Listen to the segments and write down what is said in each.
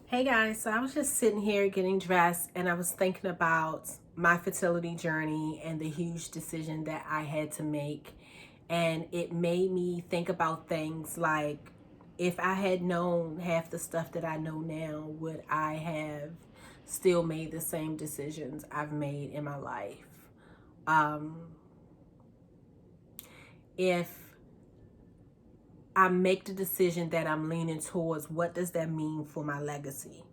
Hey guys, so I was just sitting here getting dressed and I was thinking about my fertility journey and the huge decision that I had to make. And it made me think about things like, if I had known half the stuff that I know now, would I have still made the same decisions I've made in my life? Um, if I make the decision that I'm leaning towards, what does that mean for my legacy?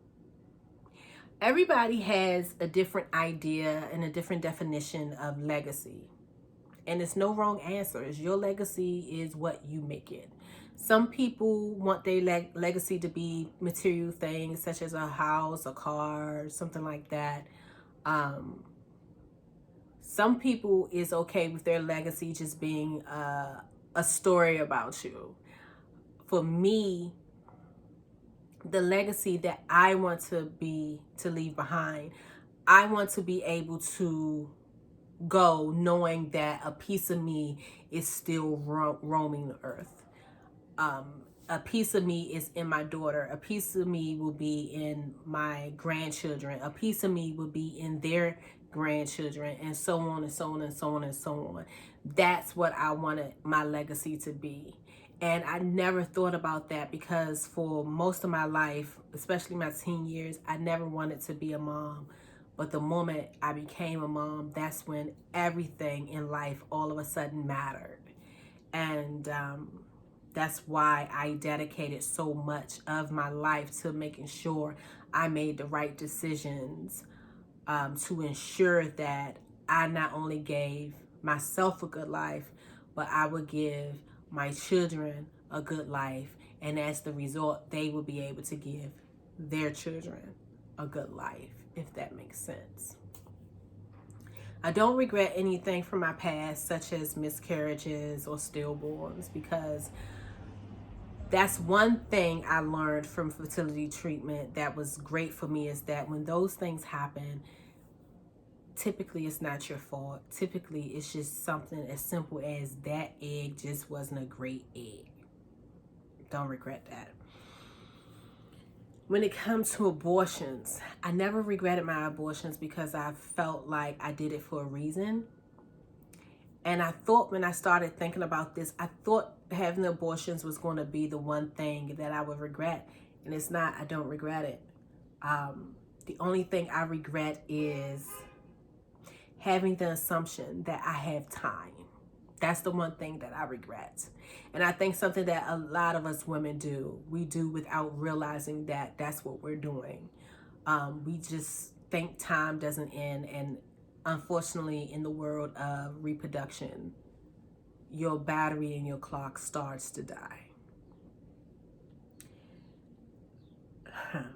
Everybody has a different idea and a different definition of legacy. And it's no wrong answer. It's your legacy is what you make it. Some people want their legacy to be material things such as a house, a car, something like that. Um, some people is okay with their legacy just being a story about you. For me, the legacy that I want to leave behind, I want to be able to go knowing that a piece of me is still roaming the earth. A piece of me is in my daughter. A piece of me will be in my grandchildren. A piece of me will be in their grandchildren, and so on and so on and so on and so on. That's what I wanted my legacy to be. And I never thought about that because for most of my life, especially my teen years, I never wanted to be a mom. But the moment I became a mom, that's when everything in life all of a sudden mattered. And that's why I dedicated so much of my life to making sure I made the right decisions, to ensure that I not only gave myself a good life, but I would give my children a good life. And as the result, they will be able to give their children a good life, if that makes sense. I don't regret anything from my past, such as miscarriages or stillborns, because that's one thing I learned from fertility treatment that was great for me, is that when those things happen, typically it's not your fault. Typically it's just something as simple as that egg just wasn't a great egg. Don't regret that. When it comes to abortions, I never regretted my abortions because I felt like I did it for a reason. And I thought, when I started thinking about this, I thought having abortions was going to be the one thing that I would regret. And it's not. I don't regret it. The only thing I regret is having the assumption that I have time. That's the one thing that I regret. And I think something that a lot of us women do, we do without realizing that that's what we're doing. We just think time doesn't end. And unfortunately, in the world of reproduction, your battery in your clock starts to die.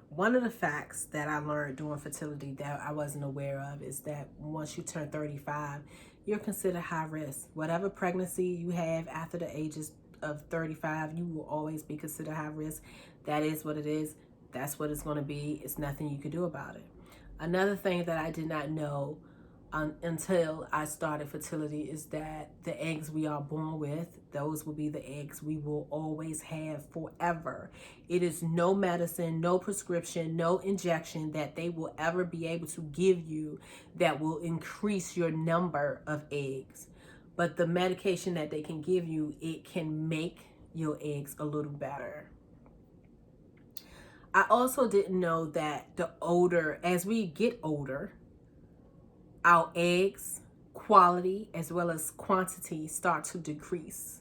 One of the facts that I learned during fertility that I wasn't aware of is that once you turn 35, you're considered high risk. Whatever pregnancy you have after the ages of 35, you will always be considered high risk. That is what it is. That's what it's going to be. It's nothing you can do about it. Another thing that I did not know until I started fertility is that the eggs we are born with, those will be the eggs we will always have forever. It is no medicine, no prescription, no injection that they will ever be able to give you that will increase your number of eggs. But the medication that they can give you, it can make your eggs a little better. I also didn't know that as we get older, our eggs quality as well as quantity start to decrease.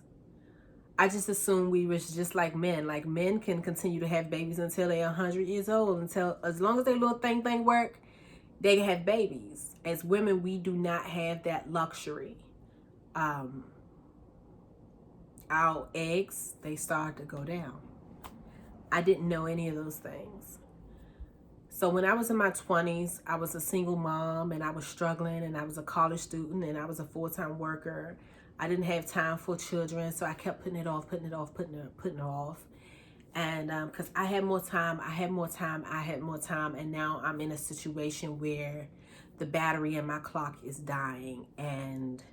I just assumed we was just like men. Like, men can continue to have babies until they're 100 years old, until as long as their little thing work, they can have babies. As women, we do not have that luxury. Our eggs, they start to go down. I didn't know any of those things. So when I was in my 20s, I was a single mom and I was struggling, and I was a college student and I was a full-time worker. I didn't have time for children, so I kept putting it off. And because I had more time, and now I'm in a situation where the battery in my clock is dying, and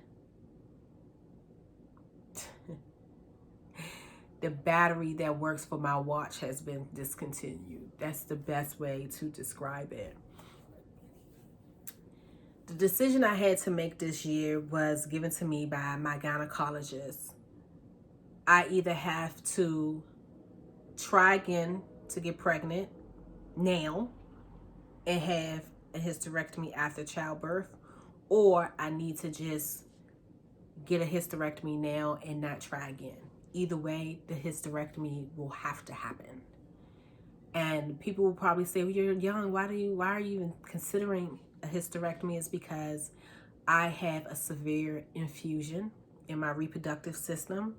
the battery that works for my watch has been discontinued. That's the best way to describe it. The decision I had to make this year was given to me by my gynecologist. I either have to try again to get pregnant now and have a hysterectomy after childbirth, or I need to just get a hysterectomy now and not try again. Either way, the hysterectomy will have to happen. And people will probably say, well, you're young. Why are you even considering a hysterectomy? It's because I have a severe infusion in my reproductive system.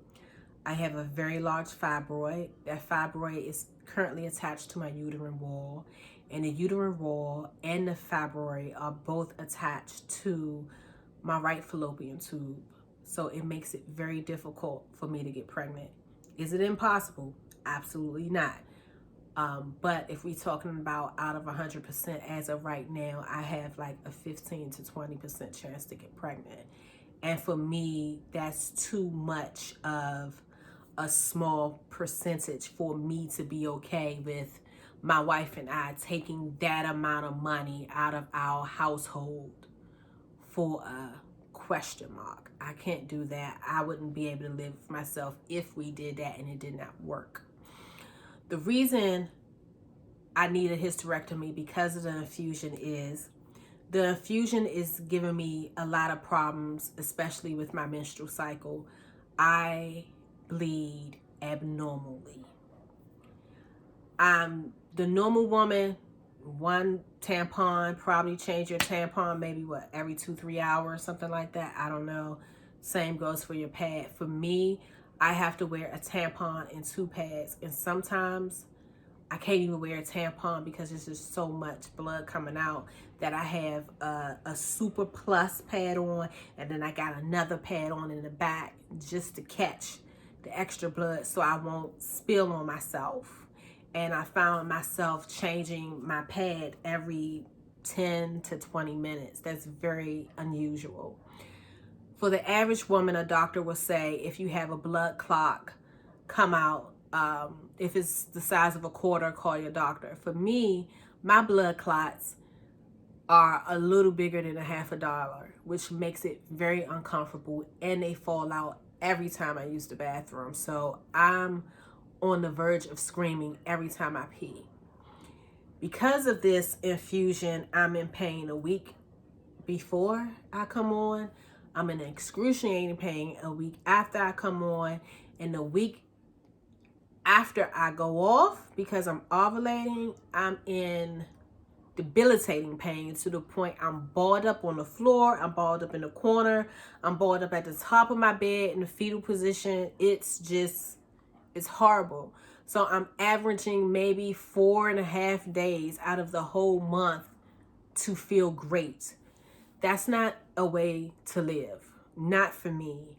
I have a very large fibroid. That fibroid is currently attached to my uterine wall. And the uterine wall and the fibroid are both attached to my right fallopian tube. So it makes it very difficult for me to get pregnant. Is it impossible? Absolutely not. But if we're talking about out of 100%, as of right now, I have like a 15 to 20% chance to get pregnant. And for me, that's too much of a small percentage for me to be okay with my wife and I taking that amount of money out of our household for a question mark. I can't do that. I wouldn't be able to live with myself if we did that and it did not work. The reason I need a hysterectomy because of the infusion is giving me a lot of problems, especially with my menstrual cycle. I bleed abnormally. I'm the normal woman, one tampon, probably change your tampon maybe every 2-3 hours, something like that. I don't know. Same goes for your pad. For me, I have to wear a tampon and 2 pads, and sometimes I can't even wear a tampon because there's just so much blood coming out that I have a super plus pad on, and then I got another pad on in the back just to catch the extra blood so I won't spill on myself. And I found myself changing my pad every 10 to 20 minutes. That's very unusual. For the average woman, a doctor will say if you have a blood clot come out, if it's the size of a quarter, call your doctor. For me, my blood clots are a little bigger than $50, which makes it very uncomfortable, and they fall out every time I use the bathroom. So I'm on the verge of screaming every time I pee. Because of this infusion, I'm in pain a week before I come on. I'm in excruciating pain a week after I come on, and the week after I go off, because I'm ovulating, I'm in debilitating pain to the point I'm balled up on the floor, I'm balled up in the corner, I'm balled up at the top of my bed in the fetal position. It's horrible. So I'm averaging maybe 4.5 days out of the whole month to feel great. That's not a way to live. Not for me.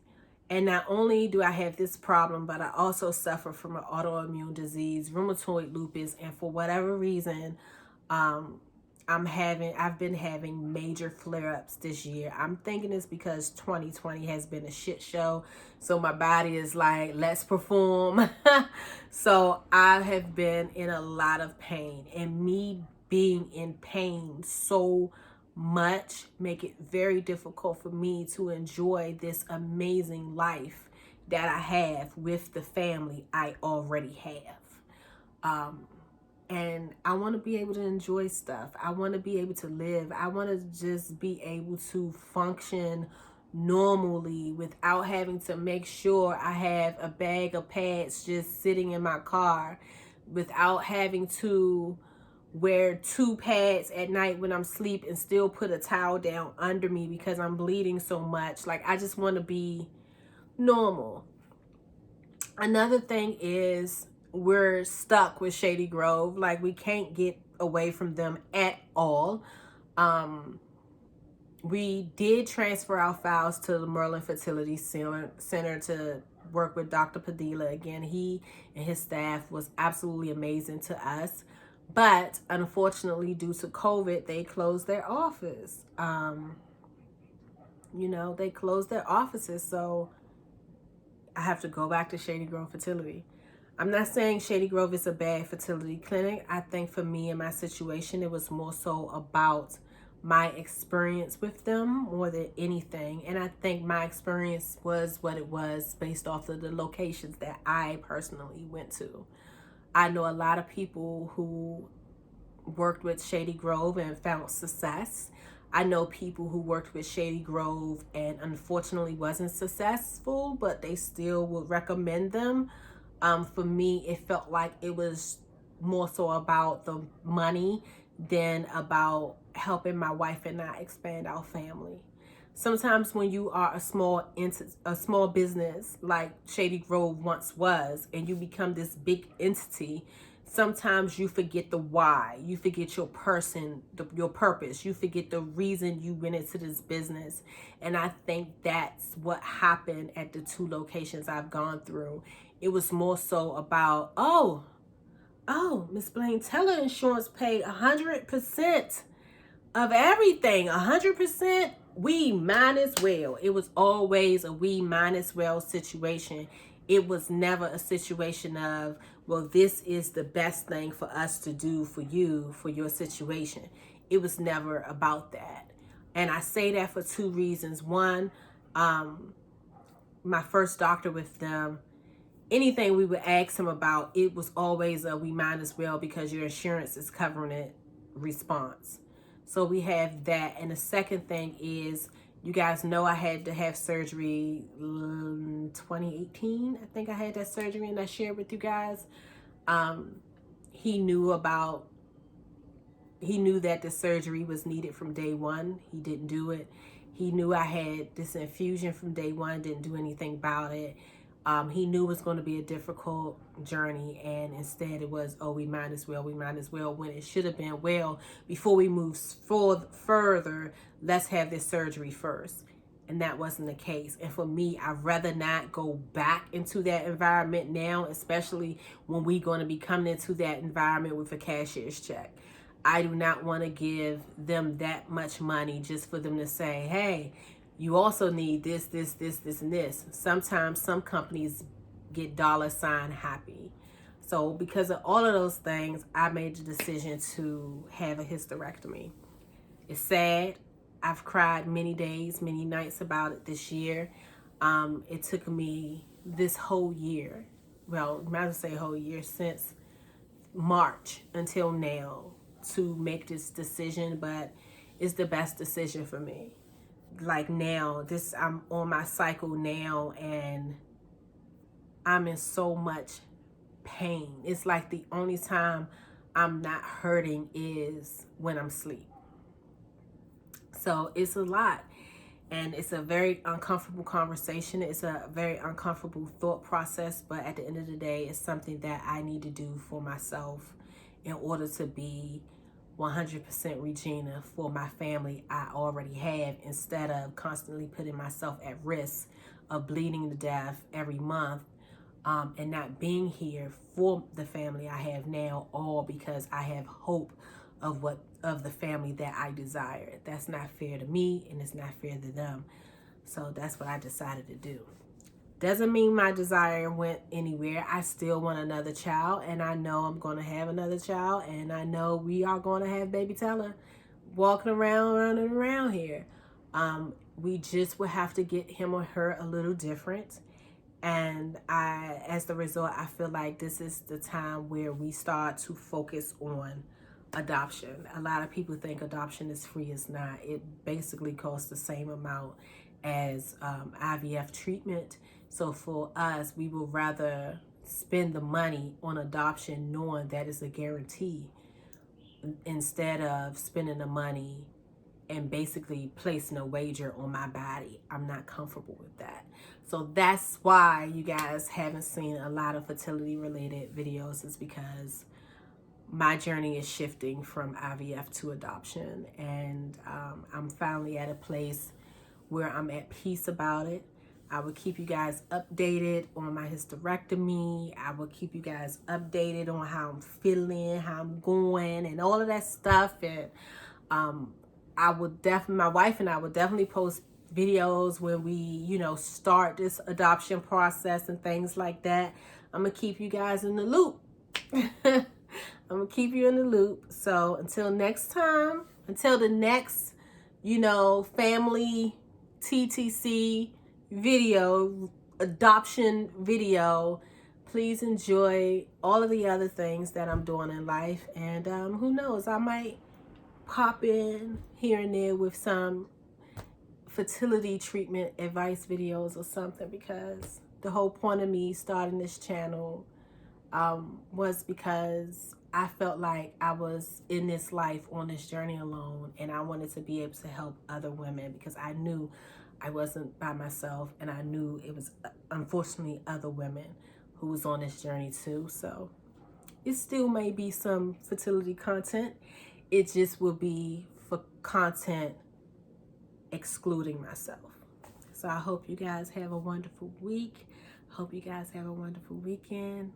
And not only do I have this problem, but I also suffer from an autoimmune disease, rheumatoid lupus, and for whatever reason, I've been having major flare-ups this year. I'm thinking it's because 2020 has been a shit show. So my body is like, let's perform. So I have been in a lot of pain, and me being in pain so much make it very difficult for me to enjoy this amazing life that I have with the family I already have. And I want to be able to enjoy stuff. I want to be able to live. I want to just be able to function normally without having to make sure I have a bag of pads just sitting in my car, without having to wear 2 pads at night when I'm asleep and still put a towel down under me because I'm bleeding so much. Like, I just want to be normal. Another thing is we're stuck with Shady Grove. Like, we can't get away from them at all. We did transfer our files to the Merlin Fertility Center to work with Dr. Padilla. Again, he and his staff was absolutely amazing to us. But unfortunately, due to COVID, they closed their office. They closed their offices. So I have to go back to Shady Grove Fertility. I'm not saying Shady Grove is a bad fertility clinic. I think for me and my situation, it was more so about my experience with them more than anything. And I think my experience was what it was based off of the locations that I personally went to. I know a lot of people who worked with Shady Grove and found success. I know people who worked with Shady Grove and unfortunately wasn't successful, but they still would recommend them. For me, it felt like it was more so about the money than about helping my wife and I expand our family. Sometimes when you are a small business like Shady Grove once was, and you become this big entity, sometimes you forget the why. You forget your your purpose. You forget the reason you went into this business. And I think that's what happened at the 2 locations I've gone through. It was more so about, oh, Miss Blaine, Teller Insurance paid 100% of everything. 100%, we might as well. It was always a we might as well situation. It was never a situation of, well, this is the best thing for us to do for you, for your situation. It was never about that. And I say that for 2 reasons. One, my first doctor with them, anything we would ask him about, it was always a we might as well because your insurance is covering it response. So we have that. And the second thing is, you guys know I had to have surgery 2018. I think I had that surgery and I shared with you guys. He knew that the surgery was needed from day one. He didn't do it. He knew I had this infusion from day one, didn't do anything about it. He knew it was going to be a difficult journey, and instead it was, oh, we might as well, when it should have been, well, before we move further, let's have this surgery first. And that wasn't the case. And for me, I'd rather not go back into that environment now, especially when we're going to be coming into that environment with a cashier's check. I do not want to give them that much money just for them to say, hey, you also need this, and this. Sometimes some companies get $ happy. So because of all of those things, I made the decision to have a hysterectomy. It's sad. I've cried many days, many nights about it this year. It took me this whole year, well, I might say whole year, since March until now to make this decision, but it's the best decision for me. Like now, I'm on my cycle now and I'm in so much pain. It's like the only time I'm not hurting is when I'm asleep. So it's a lot, and it's a very uncomfortable conversation. It's a very uncomfortable thought process, but at the end of the day, it's something that I need to do for myself in order to be 100% Regina for my family I already have, instead of constantly putting myself at risk of bleeding to death every month, and not being here for the family I have now, all because I have hope of the family that I desire. That's not fair to me, and it's not fair to them. So that's what I decided to do. Doesn't mean my desire went anywhere. I still want another child, and I know I'm going to have another child, and I know we are going to have baby Teller walking around, running around here. We just will have to get him or her a little different. And as the result, I feel like this is the time where we start to focus on adoption. A lot of people think adoption is free. It's not. It basically costs the same amount as IVF treatment. So for us, we would rather spend the money on adoption knowing that it's a guarantee, instead of spending the money and basically placing a wager on my body. I'm not comfortable with that. So that's why you guys haven't seen a lot of fertility related videos, is because my journey is shifting from IVF to adoption. And I'm finally at a place where I'm at peace about it. I will keep you guys updated on my hysterectomy. I will keep you guys updated on how I'm feeling, how I'm going, and all of that stuff. And my wife and I will definitely post videos when we, you know, start this adoption process and things like that. I'm gonna keep you guys in the loop. I'm gonna keep you in the loop. So until next time, until the next, you know, family TTC video, adoption video, please enjoy all of the other things that I'm doing in life. And who knows, I might pop in here and there with some fertility treatment advice videos or something, because the whole point of me starting this channel was because I felt like I was in this life on this journey alone, and I wanted to be able to help other women because I knew I wasn't by myself, and I knew it was unfortunately other women who was on this journey too. So it still may be some fertility content. It just will be for content excluding myself. So I hope you guys have a wonderful week. Hope you guys have a wonderful weekend.